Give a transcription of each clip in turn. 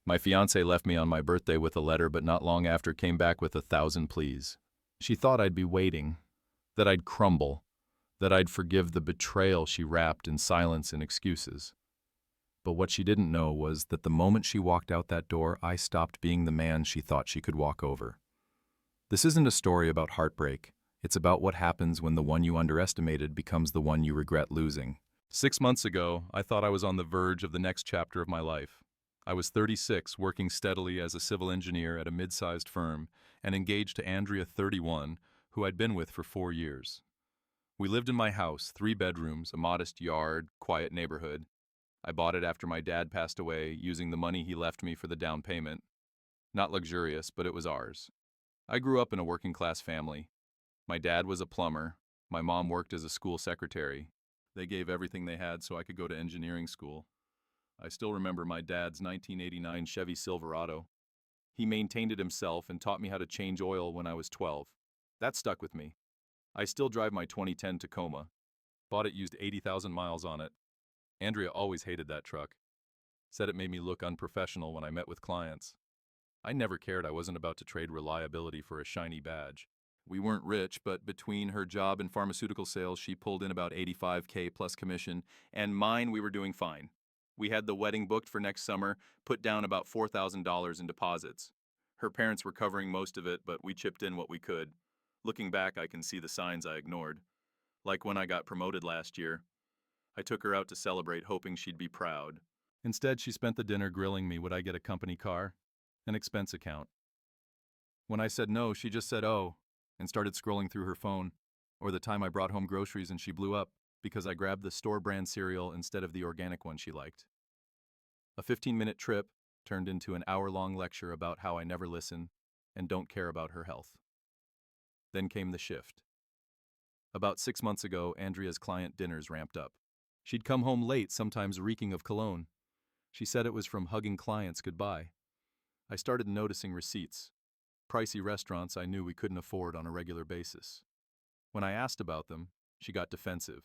My fiancée left me on my birthday with a letter, but not long after came back with 1,000 pleas. She thought I'd be waiting, that I'd crumble, that I'd forgive the betrayal she wrapped in silence and excuses. But what she didn't know was that the moment she walked out that door, I stopped being the man she thought she could walk over. This isn't a story about heartbreak. It's about what happens when the one you underestimated becomes the one you regret losing. 6 months ago, I thought I was on the verge of the next chapter of my life. I was 36, working steadily as a civil engineer at a mid-sized firm, and engaged to Andrea, 31, who I'd been with for 4 years. We lived in my house, 3 bedrooms, a modest yard, quiet neighborhood. I bought it after my dad passed away, using the money he left me for the down payment. Not luxurious, but it was ours. I grew up in a working-class family. My dad was a plumber. My mom worked as a school secretary. They gave everything they had so I could go to engineering school. I still remember my dad's 1989 Chevy Silverado. He maintained it himself and taught me how to change oil when I was 12. That stuck with me. I still drive my 2010 Tacoma. Bought it used 80,000 miles on it. Andrea always hated that truck. Said it made me look unprofessional when I met with clients. I never cared. I wasn't about to trade reliability for a shiny badge. We weren't rich, but between her job and pharmaceutical sales, she pulled in about $85K plus commission, and mine, we were doing fine. We had the wedding booked for next summer, put down about $4,000 in deposits. Her parents were covering most of it, but we chipped in what we could. Looking back, I can see the signs I ignored. Like when I got promoted last year. I took her out to celebrate, hoping she'd be proud. Instead, she spent the dinner grilling me would I get a company car, an expense account. When I said no, she just said, "Oh," and started scrolling through her phone. Or the time I brought home groceries and she blew up because I grabbed the store brand cereal instead of the organic one she liked. A 15-minute trip turned into an hour-long lecture about how I never listen and don't care about her health. Then came the shift. About 6 months ago, Andrea's client dinners ramped up. She'd come home late, sometimes reeking of cologne. She said it was from hugging clients goodbye. I started noticing receipts. Pricey restaurants I knew we couldn't afford on a regular basis. When I asked about them, she got defensive,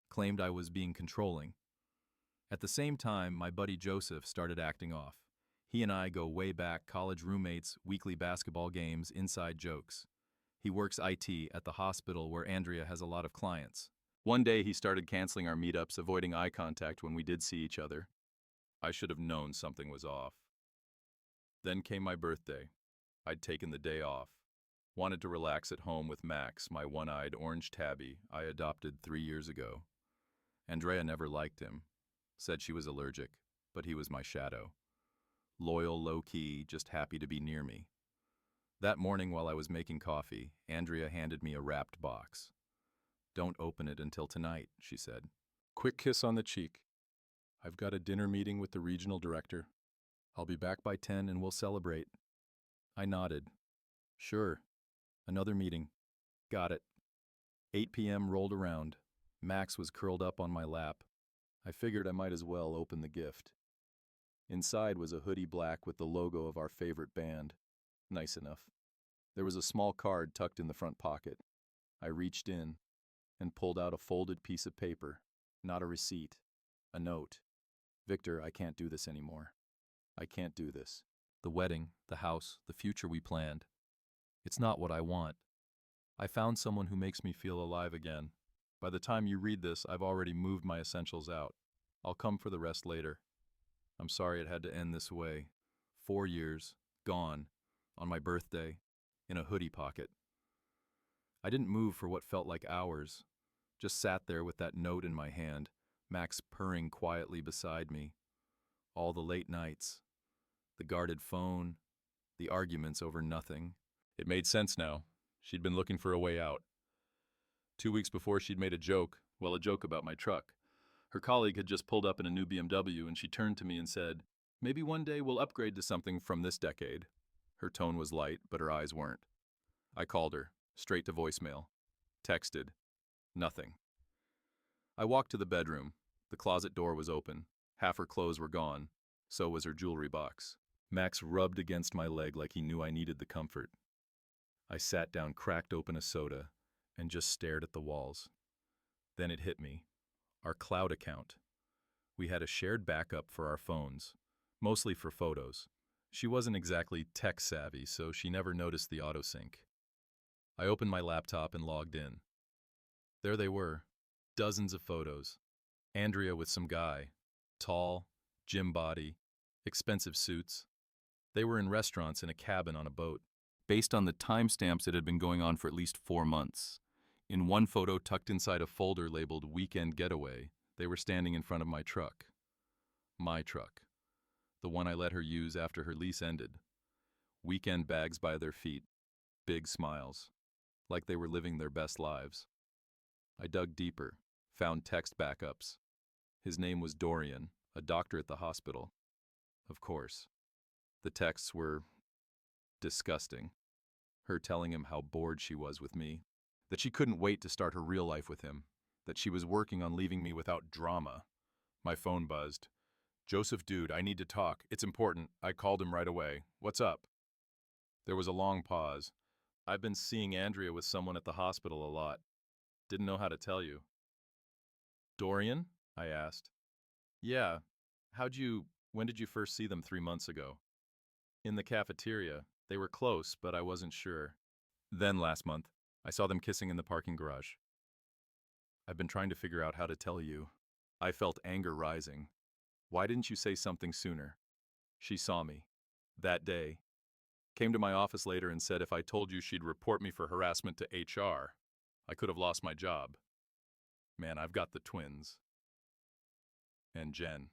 claimed I was being controlling. At the same time, my buddy Joseph started acting off. He and I go way back, college roommates, weekly basketball games, inside jokes. He works IT at the hospital where Andrea has a lot of clients. One day he started canceling our meetups, avoiding eye contact when we did see each other. I should have known something was off. Then came my birthday. I'd taken the day off. Wanted to relax at home with Max, my one-eyed orange tabby I adopted 3 years ago. Andrea never liked him. Said she was allergic, but he was my shadow. Loyal, low-key, just happy to be near me. That morning while I was making coffee, Andrea handed me a wrapped box. "Don't open it until tonight," she said. Quick kiss on the cheek. "I've got a dinner meeting with the regional director. I'll be back by 10 and we'll celebrate." I nodded. "Sure. Another meeting. Got it." 8 p.m. rolled around. Max was curled up on my lap. I figured I might as well open the gift. Inside was a hoodie black with the logo of our favorite band. Nice enough. There was a small card tucked in the front pocket. I reached in and pulled out a folded piece of paper. Not a receipt. A note. "Victor, I can't do this anymore. I can't do this. The wedding, the house, the future we planned. It's not what I want. I found someone who makes me feel alive again. By the time you read this, I've already moved my essentials out. I'll come for the rest later. I'm sorry it had to end this way. 4 years, gone, on my birthday, in a hoodie pocket." I didn't move for what felt like hours. Just sat there with that note in my hand, Max purring quietly beside me. All the late nights, the guarded phone, the arguments over nothing. It made sense now. She'd been looking for a way out. 2 weeks before, she'd made a joke about my truck. Her colleague had just pulled up in a new BMW, and she turned to me and said, "Maybe one day we'll upgrade to something from this decade." Her tone was light, but her eyes weren't. I called her, straight to voicemail. Texted. Nothing. I walked to the bedroom. The closet door was open. Half her clothes were gone. So was her jewelry box. Max rubbed against my leg like he knew I needed the comfort. I sat down, cracked open a soda, and just stared at the walls. Then it hit me. Our cloud account. We had a shared backup for our phones, mostly for photos. She wasn't exactly tech-savvy, so she never noticed the autosync. I opened my laptop and logged in. There they were, dozens of photos. Andrea with some guy, tall, gym body, expensive suits. They were in restaurants in a cabin on a boat. Based on the timestamps, it had been going on for at least 4 months. In one photo tucked inside a folder labeled Weekend Getaway, they were standing in front of my truck. My truck. The one I let her use after her lease ended. Weekend bags by their feet. Big smiles. Like they were living their best lives. I dug deeper, found text backups. His name was Dorian, a doctor at the hospital. Of course. The texts were disgusting. Her telling him how bored she was with me, that she couldn't wait to start her real life with him, that she was working on leaving me without drama. My phone buzzed. "Joseph, dude, I need to talk. It's important." I called him right away. "What's up?" There was a long pause. "I've been seeing Andrea with someone at the hospital a lot. Didn't know how to tell you." "Dorian?" I asked. "Yeah. When did you first see them 3 months ago?" "In the cafeteria. They were close, but I wasn't sure." "Then last month, I saw them kissing in the parking garage." "I've been trying to figure out how to tell you." I felt anger rising. "Why didn't you say something sooner?" "She saw me. That day. Came to my office later and said if I told you she'd report me for harassment to HR, I could have lost my job. Man, I've got the twins. And Jen."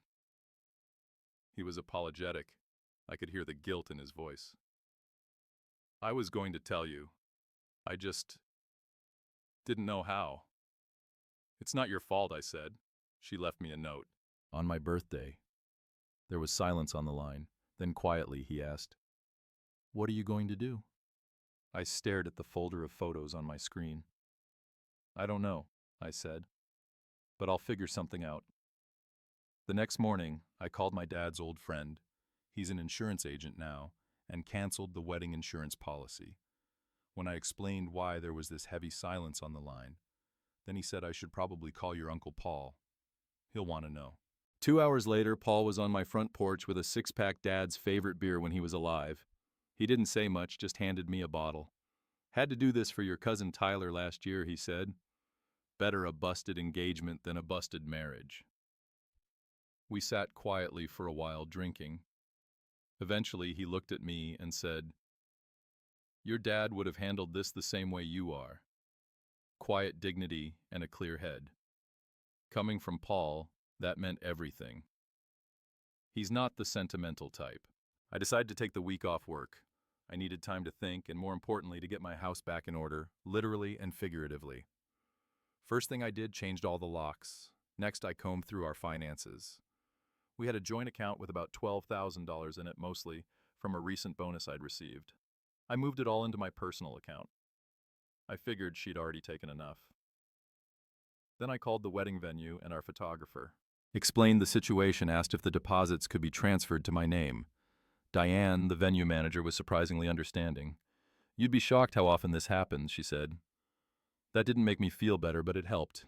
He was apologetic. I could hear the guilt in his voice. "I was going to tell you. I just didn't know how." "It's not your fault," I said. She left me a note. "On my birthday." There was silence on the line. Then quietly he asked, "What are you going to do?" I stared at the folder of photos on my screen. "I don't know," I said, "but I'll figure something out." The next morning, I called my dad's old friend. He's an insurance agent now, and canceled the wedding insurance policy. When I explained why there was this heavy silence on the line, then he said I should probably call your Uncle Paul. He'll want to know. 2 hours later, Paul was on my front porch with a six-pack Dad's favorite beer when he was alive. He didn't say much, just handed me a bottle. "Had to do this for your cousin Tyler last year," he said. "Better a busted engagement than a busted marriage." We sat quietly for a while drinking. Eventually, he looked at me and said, "Your dad would have handled this the same way you are. Quiet dignity and a clear head." Coming from Paul, that meant everything. He's not the sentimental type. I decided to take the week off work. I needed time to think and, more importantly, to get my house back in order, literally and figuratively. First thing I did, changed all the locks. Next, I combed through our finances. We had a joint account with about $12,000 in it, mostly from a recent bonus I'd received. I moved it all into my personal account. I figured she'd already taken enough. Then I called the wedding venue and our photographer. Explained the situation, asked if the deposits could be transferred to my name. Diane, the venue manager, was surprisingly understanding. "You'd be shocked how often this happens," she said. That didn't make me feel better, but it helped.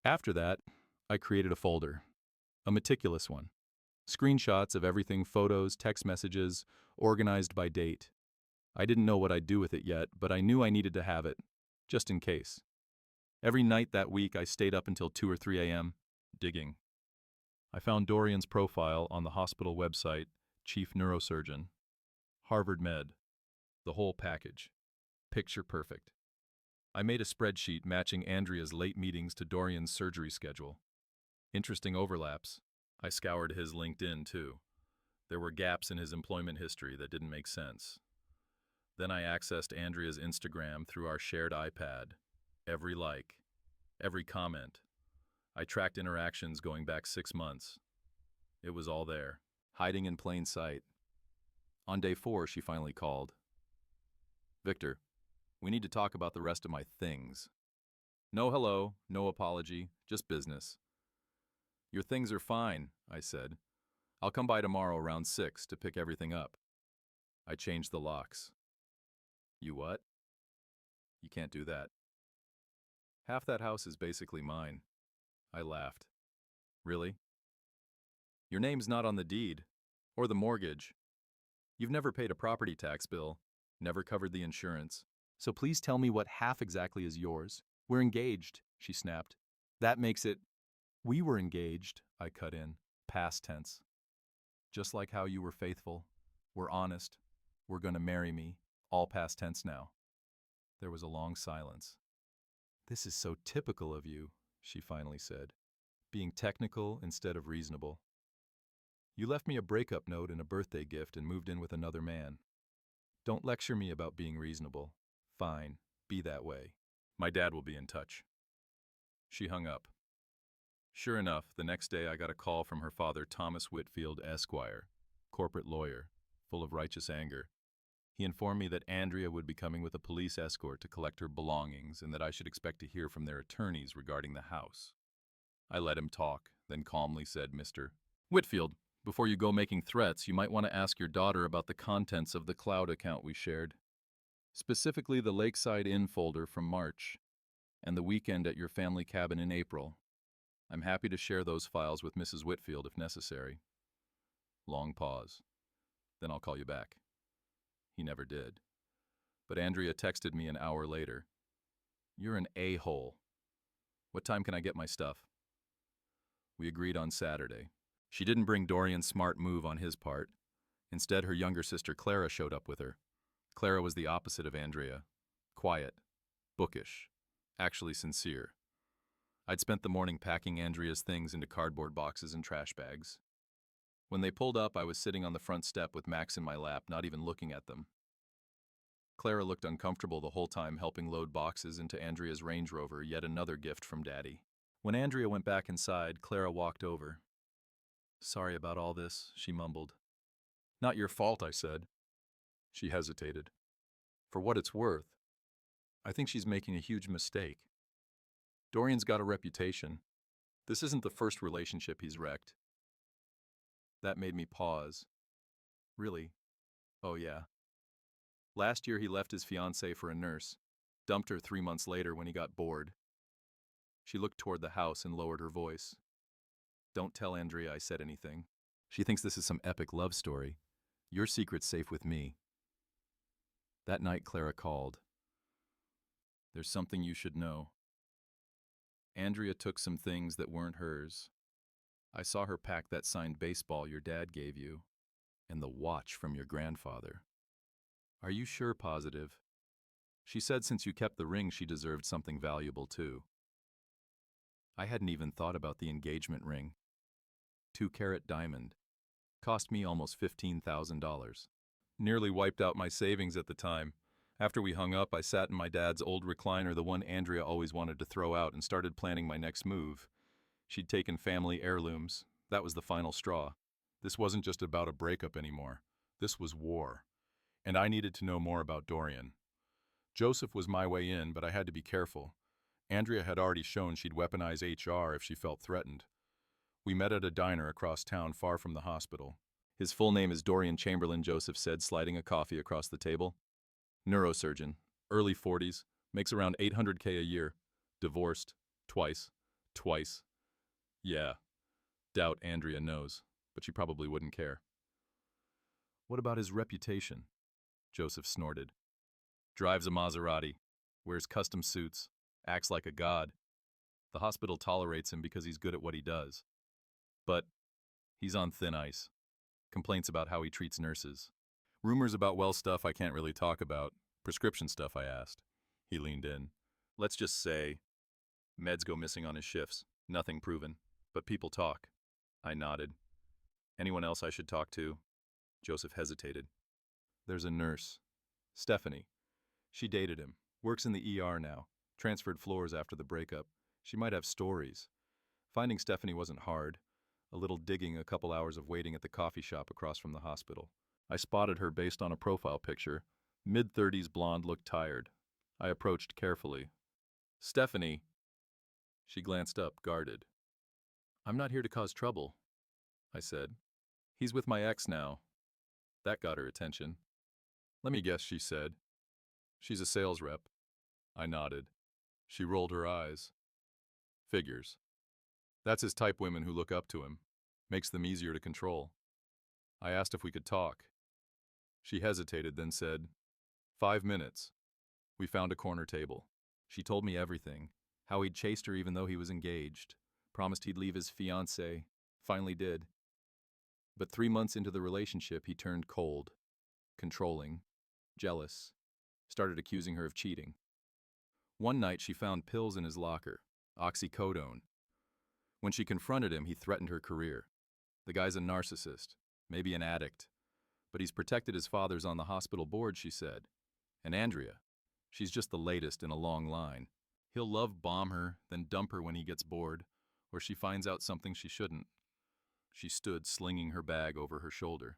After that, I created a folder. A meticulous one. Screenshots of everything, photos, text messages, organized by date. I didn't know what I'd do with it yet, but I knew I needed to have it, just in case. Every night that week, I stayed up until 2 or 3 a.m., digging. I found Dorian's profile on the hospital website, chief neurosurgeon. Harvard Med. The whole package. Picture perfect. I made a spreadsheet matching Andrea's late meetings to Dorian's surgery schedule. Interesting overlaps. I scoured his LinkedIn, too. There were gaps in his employment history that didn't make sense. Then I accessed Andrea's Instagram through our shared iPad. Every like, every comment. I tracked interactions going back 6 months. It was all there, hiding in plain sight. On day 4, she finally called. "Victor, we need to talk about the rest of my things." "No hello, no apology, just business." "Your things are fine," I said. "I'll come by tomorrow around 6 to pick everything up." I changed the locks. "You what?" "You can't do that. Half that house is basically mine." I laughed. "Really?" "Your name's not on the deed, or the mortgage. You've never paid a property tax bill, never covered the insurance. So please tell me what half exactly is yours. We're engaged, she snapped. That makes it, we were engaged, I cut in, past tense. Just like how you were faithful. We're honest. We're gonna marry me, all past tense now. There was a long silence. This is so typical of you, she finally said, being technical instead of reasonable. You left me a breakup note and a birthday gift and moved in with another man. Don't lecture me about being reasonable. Fine, be that way. My dad will be in touch. She hung up. Sure enough, the next day I got a call from her father, Thomas Whitfield, Esquire, corporate lawyer, full of righteous anger. He informed me that Andrea would be coming with a police escort to collect her belongings and that I should expect to hear from their attorneys regarding the house. I let him talk, then calmly said, Mr. Whitfield, before you go making threats, you might want to ask your daughter about the contents of the cloud account we shared. Specifically the Lakeside Inn folder from March and the weekend at your family cabin in April. I'm happy to share those files with Mrs. Whitfield if necessary. Long pause. Then I'll call you back. He never did. But Andrea texted me an hour later. You're an a-hole. What time can I get my stuff? We agreed on Saturday. She didn't bring Dorian's smart move on his part. Instead, her younger sister Clara showed up with her. Clara was the opposite of Andrea. Quiet, bookish, actually sincere. I'd spent the morning packing Andrea's things into cardboard boxes and trash bags. When they pulled up, I was sitting on the front step with Max in my lap, not even looking at them. Clara looked uncomfortable the whole time helping load boxes into Andrea's Range Rover, yet another gift from Daddy. When Andrea went back inside, Clara walked over. Sorry about all this, she mumbled. Not your fault, I said. She hesitated. For what it's worth, I think she's making a huge mistake. Dorian's got a reputation. This isn't the first relationship he's wrecked. That made me pause. Really? Oh yeah. Last year he left his fiancée for a nurse, dumped her 3 months later when he got bored. She looked toward the house and lowered her voice. Don't tell Andrea I said anything. She thinks this is some epic love story. Your secret's safe with me. That night Clara called. There's something you should know. Andrea took some things that weren't hers. I saw her pack that signed baseball your dad gave you, and the watch from your grandfather. Are you sure positive? She said since you kept the ring she deserved something valuable too. I hadn't even thought about the engagement ring. 2-carat diamond. Cost me almost $15,000. Nearly wiped out my savings at the time. After we hung up, I sat in my dad's old recliner, the one Andrea always wanted to throw out, and started planning my next move. She'd taken family heirlooms. That was the final straw. This wasn't just about a breakup anymore. This was war. And I needed to know more about Dorian. Joseph was my way in, but I had to be careful. Andrea had already shown she'd weaponize HR if she felt threatened. We met at a diner across town far from the hospital. His full name is Dorian Chamberlain, Joseph said, sliding a coffee across the table. Neurosurgeon, early 40s, makes around $800K a year. Divorced, twice. Yeah, doubt Andrea knows, but she probably wouldn't care. What about his reputation? Joseph snorted. Drives a Maserati, wears custom suits, acts like a god. The hospital tolerates him because he's good at what he does. But he's on thin ice. Complaints about how he treats nurses. Rumors about well stuff I can't really talk about. Prescription stuff, I asked. He leaned in. Let's just say, meds go missing on his shifts. Nothing proven. But people talk. I nodded. Anyone else I should talk to? Joseph hesitated. There's a nurse. Stephanie. She dated him. Works in the ER now. Transferred floors after the breakup. She might have stories. Finding Stephanie wasn't hard. A little digging, a couple hours of waiting at the coffee shop across from the hospital. I spotted her based on a profile picture. Mid-30s blonde, looked tired. I approached carefully. Stephanie. She glanced up, guarded. I'm not here to cause trouble, I said. He's with my ex now. That got her attention. Let me guess, she said. She's a sales rep. I nodded. She rolled her eyes. Figures. That's his type, women who look up to him. Makes them easier to control. I asked if we could talk. She hesitated, then said, 5 minutes. We found a corner table. She told me everything, how he'd chased her even though he was engaged, promised he'd leave his fiancée, finally did. But 3 months into the relationship, he turned cold, controlling, jealous, started accusing her of cheating. One night, she found pills in his locker, oxycodone. When she confronted him, he threatened her career. The guy's a narcissist, maybe an addict, but he's protected his father's on the hospital board, she said. And Andrea, she's just the latest in a long line. He'll love bomb her, then dump her when he gets bored, or she finds out something she shouldn't. She stood, slinging her bag over her shoulder.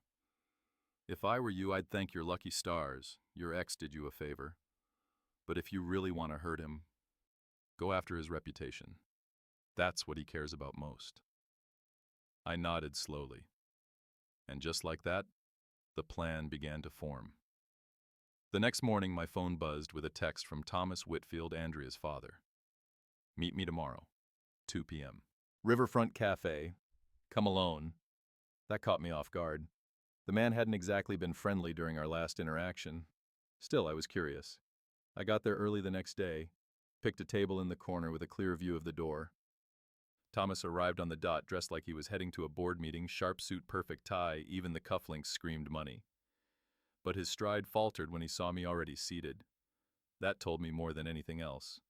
If I were you, I'd thank your lucky stars. Your ex did you a favor. But if you really want to hurt him, go after his reputation. That's what he cares about most. I nodded slowly. And just like that, the plan began to form. The next morning, my phone buzzed with a text from Thomas Whitfield, Andrea's father. Meet me tomorrow, 2 p.m. Riverfront Cafe. Come alone. That caught me off guard. The man hadn't exactly been friendly during our last interaction. Still, I was curious. I got there early the next day, picked a table in the corner with a clear view of the door. Thomas arrived on the dot dressed like he was heading to a board meeting, sharp suit, perfect tie, even the cufflinks screamed money. But his stride faltered when he saw me already seated. That told me more than anything else.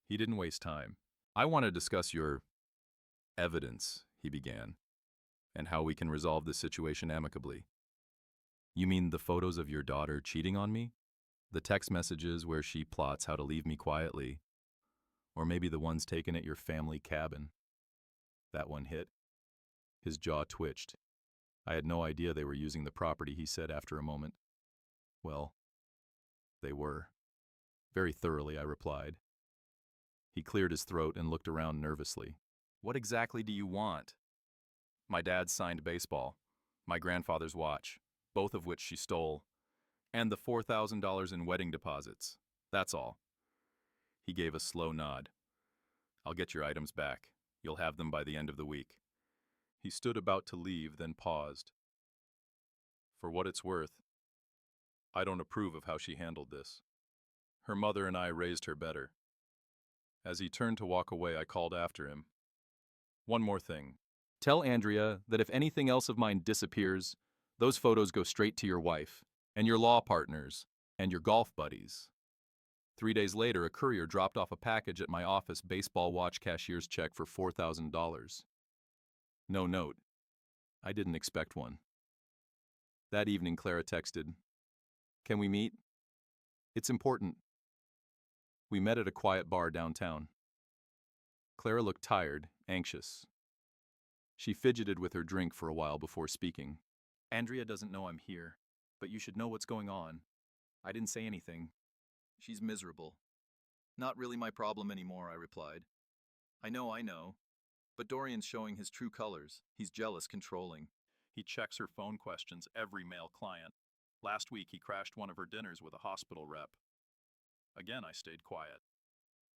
He didn't waste time. I want to discuss your evidence, he began, and how we can resolve this situation amicably. You mean the photos of your daughter cheating on me? The text messages where she plots how to leave me quietly? Or maybe the ones taken at your family cabin? That one hit. His jaw twitched. I had no idea they were using the property, he said after a moment. Well, they were. Very thoroughly, I replied. He cleared his throat and looked around nervously. What exactly do you want? My dad's signed baseball, my grandfather's watch, both of which she stole, and the $4,000 in wedding deposits. That's all. He gave a slow nod. I'll get your items back. You'll have them by the end of the week. He stood about to leave, then paused. For what it's worth, I don't approve of how she handled this. Her mother and I raised her better. As he turned to walk away, I called after him. One more thing. Tell Andrea that if anything else of mine disappears, those photos go straight to your wife, and your law partners, and your golf buddies. 3 days later, a courier dropped off a package at my office, baseball watch cashier's check for $4,000. No note. I didn't expect one. That evening, Clara texted, "Can we meet? It's important." We met at a quiet bar downtown. Clara looked tired, anxious. She fidgeted with her drink for a while before speaking. Andrea doesn't know I'm here, but you should know what's going on. I didn't say anything. She's miserable. Not really my problem anymore, I replied. I know. But Dorian's showing his true colors. He's jealous, controlling. He checks her phone questions, every male client. Last week, he crashed one of her dinners with a hospital rep. Again, I stayed quiet.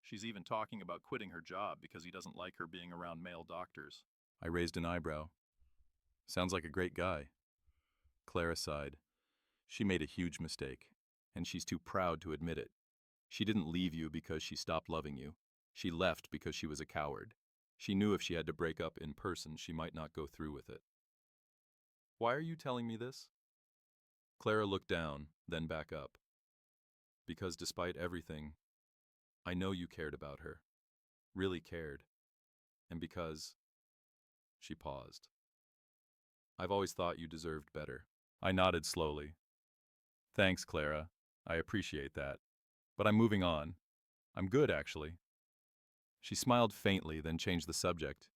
She's even talking about quitting her job because he doesn't like her being around male doctors. I raised an eyebrow. Sounds like a great guy. Clara sighed. She made a huge mistake, and she's too proud to admit it. She didn't leave you because she stopped loving you. She left because she was a coward. She knew if she had to break up in person, she might not go through with it. Why are you telling me this? Clara looked down, then back up. Because despite everything, I know you cared about her. Really cared. And because... She paused. I've always thought you deserved better. I nodded slowly. Thanks, Clara. I appreciate that. But I'm moving on. I'm good, actually. She smiled faintly, then changed the subject.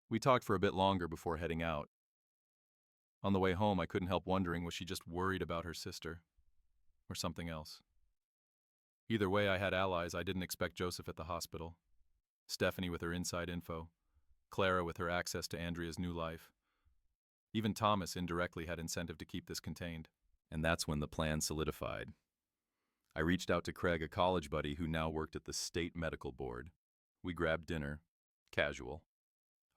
We talked for a bit longer before heading out. On the way home, I couldn't help wondering, was she just worried about her sister? Or something else? Either way, I had allies. I didn't expect Joseph at the hospital. Stephanie with her inside info. Clara with her access to Andrea's new life. Even Thomas indirectly had incentive to keep this contained. And that's when the plan solidified. I reached out to Craig, a college buddy who now worked at the state medical board. We grabbed dinner. Casual.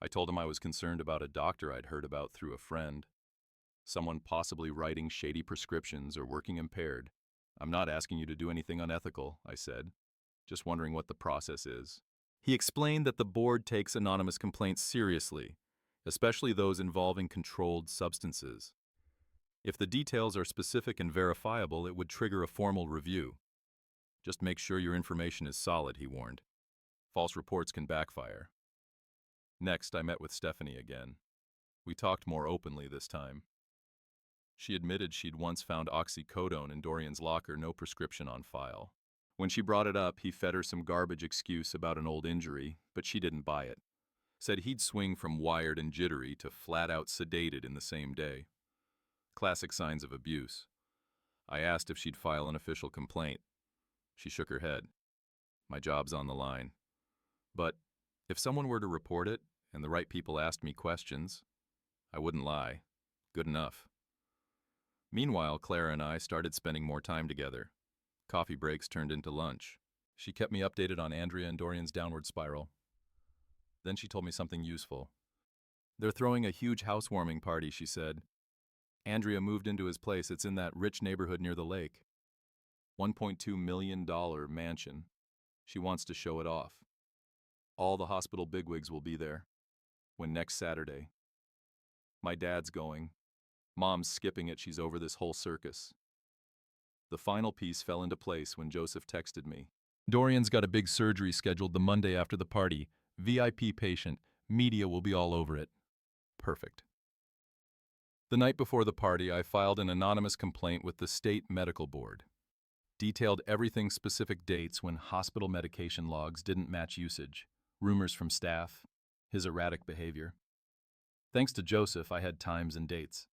I told him I was concerned about a doctor I'd heard about through a friend. Someone possibly writing shady prescriptions or working impaired. I'm not asking you to do anything unethical, I said. Just wondering what the process is. He explained that the board takes anonymous complaints seriously, especially those involving controlled substances. If the details are specific and verifiable, it would trigger a formal review. Just make sure your information is solid, he warned. False reports can backfire. Next, I met with Stephanie again. We talked more openly this time. She admitted she'd once found oxycodone in Dorian's locker, no prescription on file. When she brought it up, he fed her some garbage excuse about an old injury, but she didn't buy it. Said he'd swing from wired and jittery to flat-out sedated in the same day. Classic signs of abuse. I asked if she'd file an official complaint. She shook her head. My job's on the line. But if someone were to report it, and the right people asked me questions, I wouldn't lie. Good enough. Meanwhile, Clara and I started spending more time together. Coffee breaks turned into lunch. She kept me updated on Andrea and Dorian's downward spiral. Then she told me something useful. They're throwing a huge housewarming party, she said. Andrea moved into his place. It's in that rich neighborhood near the lake. $1.2 million mansion. She wants to show it off. All the hospital bigwigs will be there. When next Saturday. My dad's going. Mom's skipping it. She's over this whole circus. The final piece fell into place when Joseph texted me. Dorian's got a big surgery scheduled the Monday after the party. VIP patient. Media will be all over it. Perfect. The night before the party, I filed an anonymous complaint with the state medical board. Detailed everything, specific dates when hospital medication logs didn't match usage, rumors from staff, his erratic behavior. Thanks to Joseph, I had times and dates.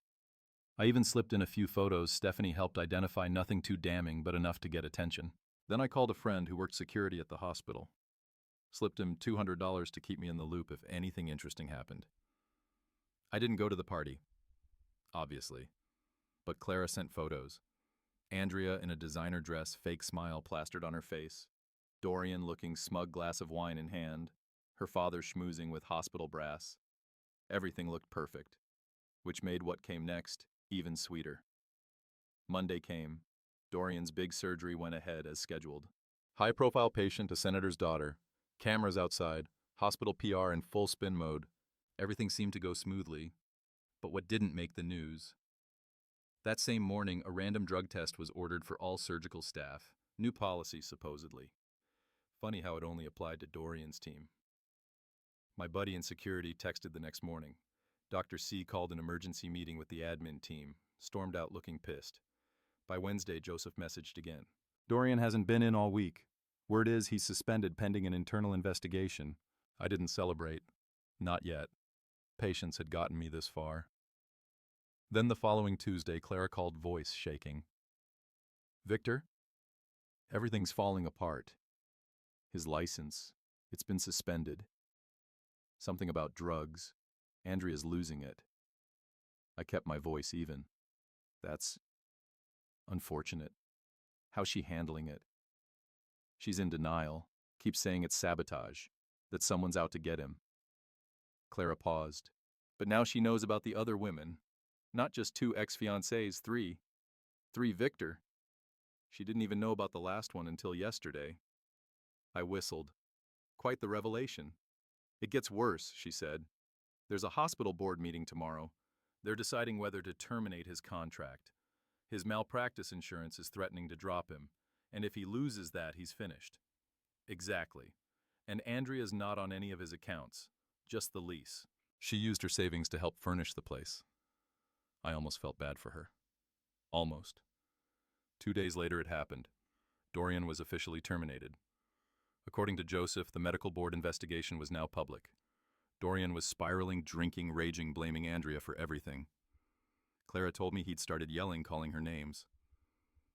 I even slipped in a few photos Stephanie helped identify, nothing too damning but enough to get attention. Then I called a friend who worked security at the hospital. Slipped him $200 to keep me in the loop if anything interesting happened. I didn't go to the party, obviously, but Clara sent photos. Andrea in a designer dress, fake smile plastered on her face. Dorian looking smug, glass of wine in hand. Her father schmoozing with hospital brass. Everything looked perfect, which made what came next even sweeter. Monday came. Dorian's big surgery went ahead as scheduled. High-profile patient, a senator's daughter. Cameras outside. Hospital PR in full spin mode. Everything seemed to go smoothly. But what didn't make the news? That same morning, a random drug test was ordered for all surgical staff. New policy, supposedly. Funny how it only applied to Dorian's team. My buddy in security texted the next morning. Dr. C called an emergency meeting with the admin team, stormed out looking pissed. By Wednesday, Joseph messaged again. Dorian hasn't been in all week. Word is he's suspended pending an internal investigation. I didn't celebrate. Not yet. Patience had gotten me this far. Then the following Tuesday, Clara called, voice shaking. Victor? Everything's falling apart. His license, it's been suspended. Something about drugs. Andrea's losing it. I kept my voice even. That's unfortunate. How's she handling it? She's in denial, keeps saying it's sabotage, that someone's out to get him. Clara paused. But now she knows about the other women. Not just 2 ex-fiancés, 3. 3 Victor. She didn't even know about the last one until yesterday. I whistled. Quite the revelation. It gets worse, she said. There's a hospital board meeting tomorrow. They're deciding whether to terminate his contract. His malpractice insurance is threatening to drop him, and if he loses that, he's finished. Exactly. And Andrea's not on any of his accounts, just the lease. She used her savings to help furnish the place. I almost felt bad for her. Almost. 2 days later it happened. Dorian was officially terminated. According to Joseph, the medical board investigation was now public. Dorian was spiraling, drinking, raging, blaming Andrea for everything. Clara told me he'd started yelling, calling her names.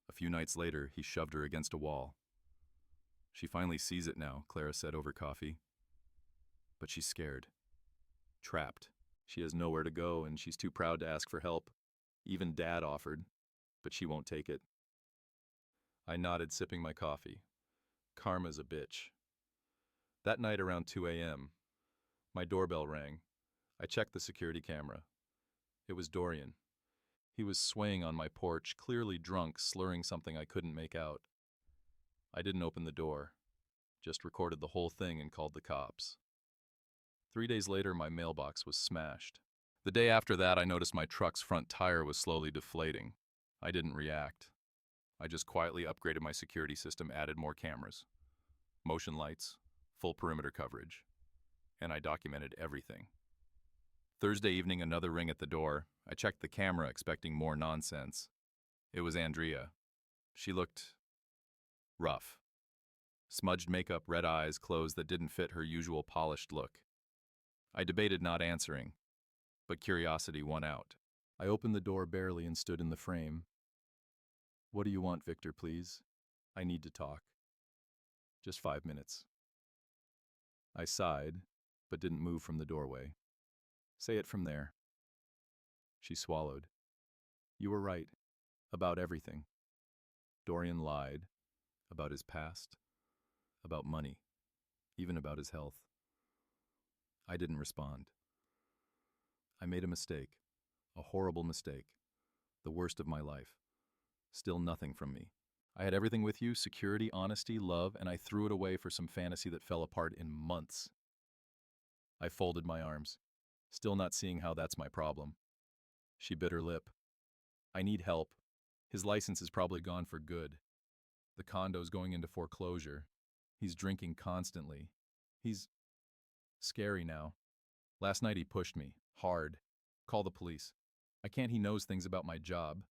A few nights later, he shoved her against a wall. She finally sees it now, Clara said over coffee. But she's scared. Trapped. She has nowhere to go, and she's too proud to ask for help. Even Dad offered, but she won't take it. I nodded, sipping my coffee. Karma's a bitch. That night around 2 a.m., my doorbell rang. I checked the security camera. It was Dorian. He was swaying on my porch, clearly drunk, slurring something I couldn't make out. I didn't open the door, just recorded the whole thing and called the cops. 3 days later, my mailbox was smashed. The day after that, I noticed my truck's front tire was slowly deflating. I didn't react. I just quietly upgraded my security system, added more cameras, motion lights, full perimeter coverage, and I documented everything. Thursday evening, another ring at the door. I checked the camera, expecting more nonsense. It was Andrea. She looked rough. Smudged makeup, red eyes, clothes that didn't fit her usual polished look. I debated not answering, but curiosity won out. I opened the door barely and stood in the frame. "What do you want, Victor, please? I need to talk. Just 5 minutes." I sighed, but didn't move from the doorway. "Say it from there." She swallowed. "You were right. About everything." Dorian lied. About his past. About money. Even about his health. I didn't respond. I made a mistake. A horrible mistake. The worst of my life. Still nothing from me. I had everything with you, security, honesty, love, and I threw it away for some fantasy that fell apart in months. I folded my arms, still not seeing how that's my problem. She bit her lip. "I need help. His license is probably gone for good. The condo's going into foreclosure. He's drinking constantly. He's scary now. Last night he pushed me, hard. Call the police. He knows things about my job.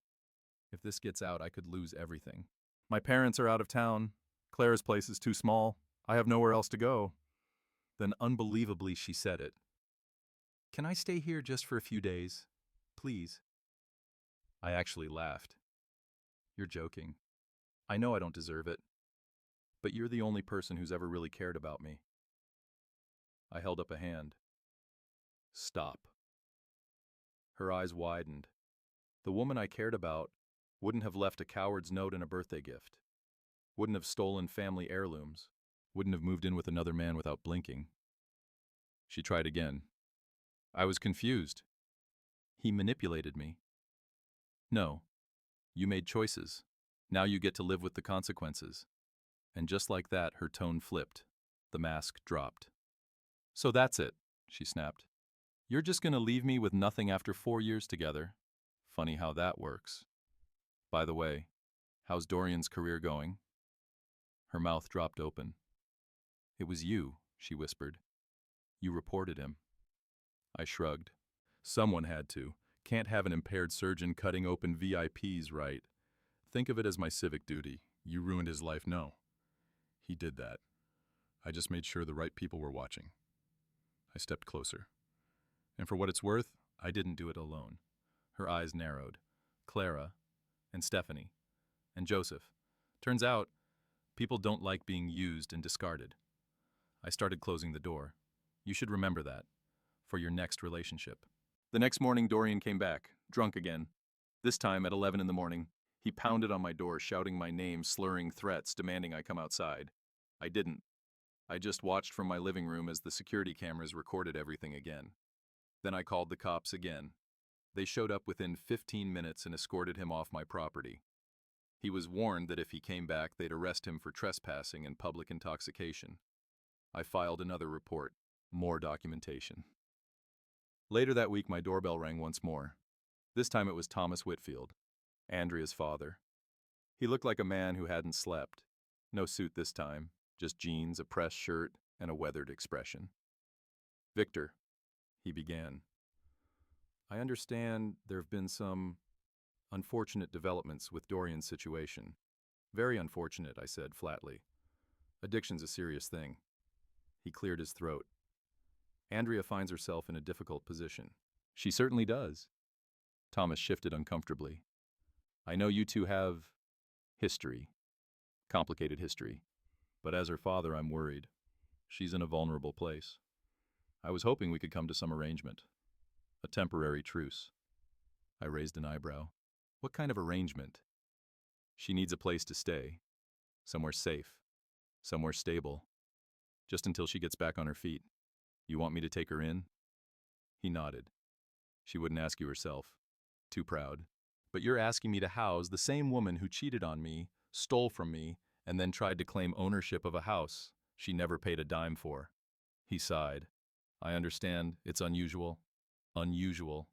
If this gets out, I could lose everything. My parents are out of town. Claire's place is too small. I have nowhere else to go." Then unbelievably she said it. "Can I stay here just for a few days? Please." I actually laughed. "You're joking. I know I don't deserve it. But you're the only person who's ever really cared about me." I held up a hand. "Stop." Her eyes widened. The woman I cared about wouldn't have left a coward's note and a birthday gift. Wouldn't have stolen family heirlooms. Wouldn't have moved in with another man without blinking. She tried again. I was confused. He manipulated me. "No. You made choices. Now you get to live with the consequences." And just like that, her tone flipped. The mask dropped. "So that's it," she snapped. "You're just gonna leave me with nothing after 4 years together. Funny how that works. By the way, how's Dorian's career going?" Her mouth dropped open. "It was you," she whispered. "You reported him." I shrugged. "Someone had to. Can't have an impaired surgeon cutting open VIPs, right? Think of it as my civic duty. You ruined his life, no. He did that. I just made sure the right people were watching." I stepped closer. "And for what it's worth, I didn't do it alone." Her eyes narrowed. "Clara, and Stephanie, and Joseph. Turns out, people don't like being used and discarded." I started closing the door. "You should remember that, for your next relationship." The next morning, Dorian came back, drunk again. This time at 11 in the morning. He pounded on my door, shouting my name, slurring threats, demanding I come outside. I didn't. I just watched from my living room as the security cameras recorded everything again. Then I called the cops again. They showed up within 15 minutes and escorted him off my property. He was warned that if he came back, they'd arrest him for trespassing and public intoxication. I filed another report. More documentation. Later that week, my doorbell rang once more. This time it was Thomas Whitfield, Andrea's father. He looked like a man who hadn't slept. No suit this time, just jeans, a pressed shirt, and a weathered expression. "Victor," he began. "I understand there have been some unfortunate developments with Dorian's situation." "Very unfortunate," I said flatly. "Addiction's a serious thing." He cleared his throat. "Andrea finds herself in a difficult position." "She certainly does." Thomas shifted uncomfortably. "I know you two have history, complicated history, but as her father, I'm worried. She's in a vulnerable place. I was hoping we could come to some arrangement. A temporary truce." I raised an eyebrow. "What kind of arrangement?" "She needs a place to stay. Somewhere safe. Somewhere stable. Just until she gets back on her feet. You want me to take her in?" He nodded. "She wouldn't ask you herself. Too proud." But you're asking me to house the same woman who cheated on me, stole from me, and then tried to claim ownership of a house she never paid a dime for." He sighed. "I understand, it's unusual. Unusual.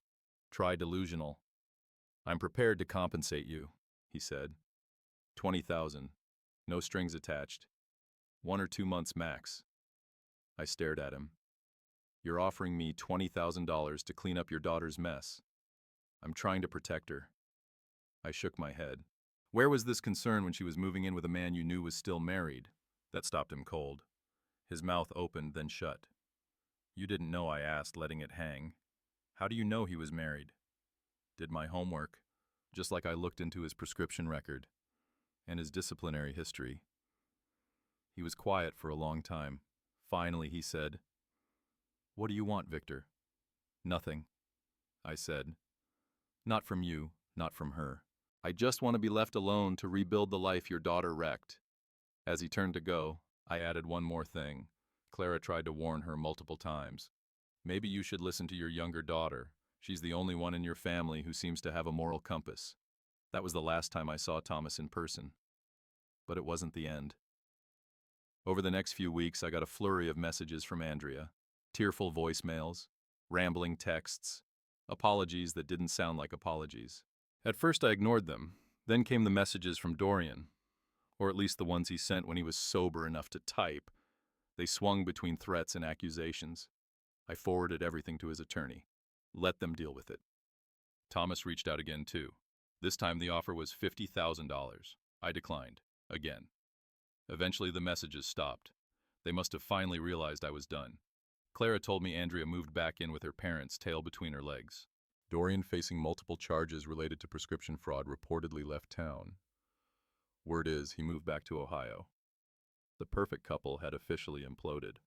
Try delusional. I'm prepared to compensate you," he said. 20,000. No strings attached. 1 or 2 months max." I stared at him. "You're offering me $20,000 to clean up your daughter's mess. I'm trying to protect her." I shook my head. Where was this concern when she was moving in with a man you knew was still married? That stopped him cold. His mouth opened, then shut. "You didn't know," I asked, letting it hang. "How do you know he was married?" Did my homework, just like I looked into his prescription record and his disciplinary history. He was quiet for a long time. Finally, he said, "What do you want, Victor?" "Nothing," I said. "Not from you, not from her. I just want to be left alone to rebuild the life your daughter wrecked." As he turned to go, I added one more thing. Clara tried to warn her multiple times. "Maybe you should listen to your younger daughter. She's the only one in your family who seems to have a moral compass." That was the last time I saw Thomas in person. But it wasn't the end. Over the next few weeks, I got a flurry of messages from Andrea. Tearful voicemails, rambling texts, apologies that didn't sound like apologies. At first I ignored them. Then came the messages from Dorian, or at least the ones he sent when he was sober enough to type. They swung between threats and accusations. I forwarded everything to his attorney. Let them deal with it. Thomas reached out again too. This time the offer was $50,000. I declined. Again. Eventually the messages stopped. They must have finally realized I was done. Clara told me Andrea moved back in with her parents, tail between her legs. Dorian, facing multiple charges related to prescription fraud, reportedly left town. Word is he moved back to Ohio. The perfect couple had officially imploded.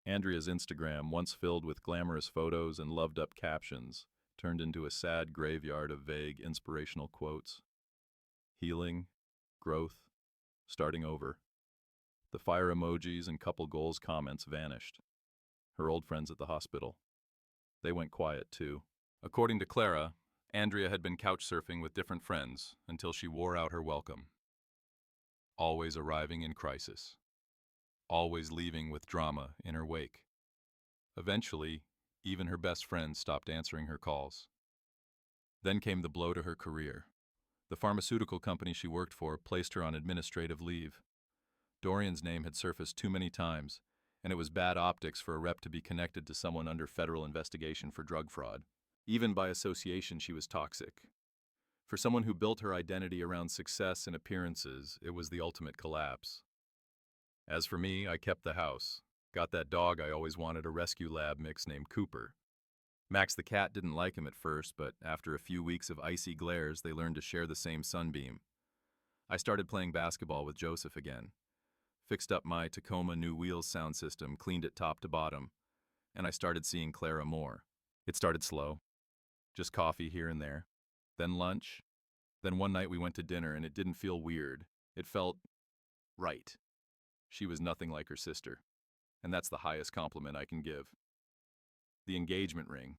Andrea's Instagram, once filled with glamorous photos and loved-up captions, turned into a sad graveyard of vague, inspirational quotes. Healing, growth, starting over. The fire emojis and couple goals comments vanished. Her old friends at the hospital. They went quiet too. According to Clara, Andrea had been couch surfing with different friends until she wore out her welcome. Always arriving in crisis. Always leaving with drama in her wake. Eventually, even her best friends stopped answering her calls. Then came the blow to her career. The pharmaceutical company she worked for placed her on administrative leave. Dorian's name had surfaced too many times, and it was bad optics for a rep to be connected to someone under federal investigation for drug fraud. Even by association, she was toxic. For someone who built her identity around success and appearances, it was the ultimate collapse. As for me, I kept the house. Got that dog I always wanted, a rescue lab mix named Cooper. Max the cat didn't like him at first, but after a few weeks of icy glares, they learned to share the same sunbeam. I started playing basketball with Joseph again. Fixed up my Tacoma New Wheels sound system, cleaned it top to bottom, and I started seeing Clara more. It started slow. Just coffee here and there. Then lunch. Then one night we went to dinner, and it didn't feel weird. It felt right. She was nothing like her sister, and that's the highest compliment I can give. The engagement ring.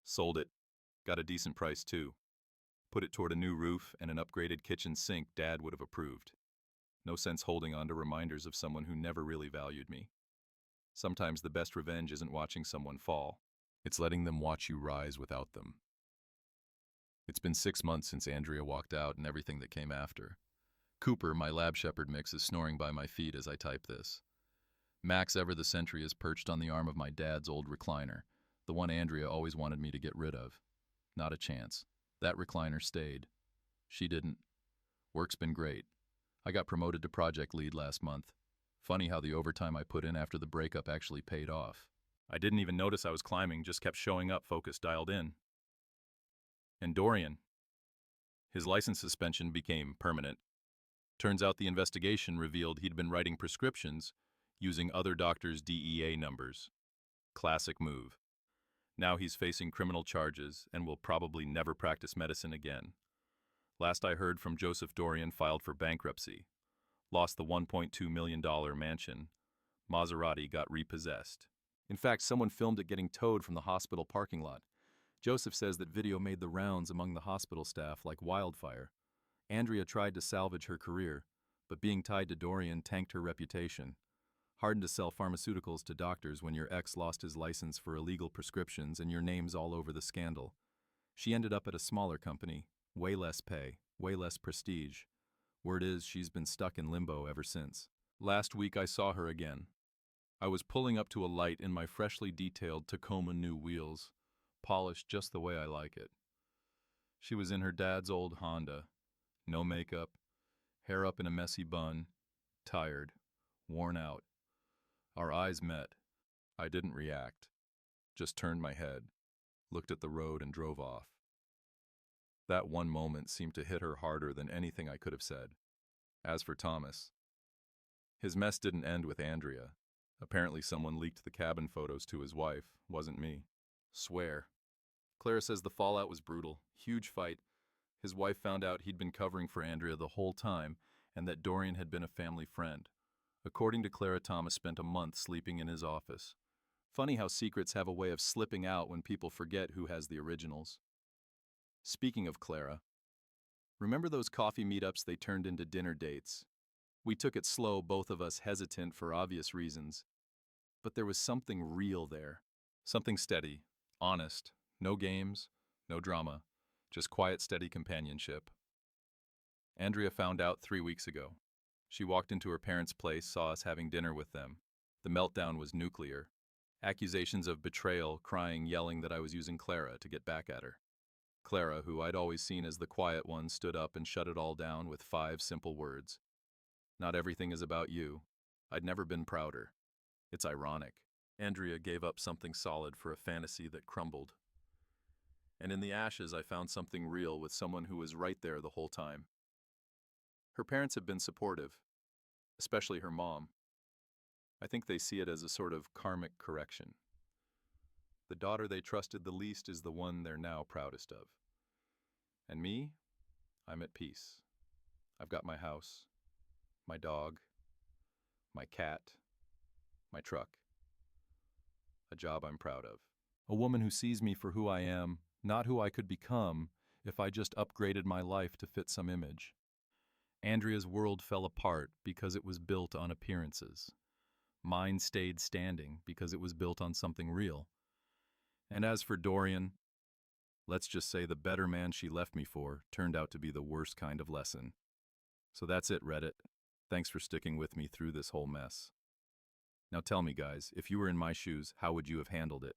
Sold it. Got a decent price too. Put it toward a new roof and an upgraded kitchen sink Dad would have approved. No sense holding on to reminders of someone who never really valued me. Sometimes the best revenge isn't watching someone fall. It's letting them watch you rise without them. It's been 6 months since Andrea walked out and everything that came after. Cooper, my lab shepherd mix, is snoring by my feet as I type this. Max Ever the Sentry is perched on the arm of my dad's old recliner, the one Andrea always wanted me to get rid of. Not a chance. That recliner stayed. She didn't. Work's been great. I got promoted to project lead last month. Funny how the overtime I put in after the breakup actually paid off. I didn't even notice I was climbing, just kept showing up, focus dialed in. And Dorian. His license suspension became permanent. Turns out the investigation revealed he'd been writing prescriptions using other doctors' DEA numbers. Classic move. Now he's facing criminal charges and will probably never practice medicine again. Last I heard from Joseph, Dorian filed for bankruptcy. Lost the $1.2 million mansion. Maserati got repossessed. In fact, someone filmed it getting towed from the hospital parking lot. Joseph says that video made the rounds among the hospital staff like wildfire. Andrea tried to salvage her career, but being tied to Dorian tanked her reputation. Hardened to sell pharmaceuticals to doctors when your ex lost his license for illegal prescriptions and your name's all over the scandal. She ended up at a smaller company, way less pay, way less prestige. Word is she's been stuck in limbo ever since. Last week I saw her again. I was pulling up to a light in my freshly detailed Tacoma new wheels, polished just the way I like it. She was in her dad's old Honda, no makeup, hair up in a messy bun, tired, worn out. Our eyes met. I didn't react, just turned my head, looked at the road and drove off. That one moment seemed to hit her harder than anything I could have said. As for Thomas, his mess didn't end with Andrea. Apparently someone leaked the cabin photos to his wife, wasn't me. Swear. Clara says the fallout was brutal, huge fight. His wife found out he'd been covering for Andrea the whole time and that Dorian had been a family friend. According to Clara, Thomas spent a month sleeping in his office. Funny how secrets have a way of slipping out when people forget who has the originals. Speaking of Clara, remember those coffee meetups they turned into dinner dates? We took it slow, both of us hesitant for obvious reasons. But there was something real there. Something steady, honest, no games, no drama, just quiet, steady companionship. Andrea found out 3 weeks ago. She walked into her parents' place, saw us having dinner with them. The meltdown was nuclear. Accusations of betrayal, crying, yelling that I was using Clara to get back at her. Clara, who I'd always seen as the quiet one, stood up and shut it all down with 5 simple words. Not everything is about you. I'd never been prouder. It's ironic. Andrea gave up something solid for a fantasy that crumbled. And in the ashes, I found something real with someone who was right there the whole time. Her parents have been supportive, especially her mom. I think they see it as a sort of karmic correction. The daughter they trusted the least is the one they're now proudest of. And me? I'm at peace. I've got my house, my dog, my cat, my truck. A job I'm proud of. A woman who sees me for who I am, not who I could become if I just upgraded my life to fit some image. Andrea's world fell apart because it was built on appearances. Mine stayed standing because it was built on something real. And as for Dorian, let's just say the better man she left me for turned out to be the worst kind of lesson. So that's it, Reddit. Thanks for sticking with me through this whole mess. Now tell me, guys, if you were in my shoes, how would you have handled it?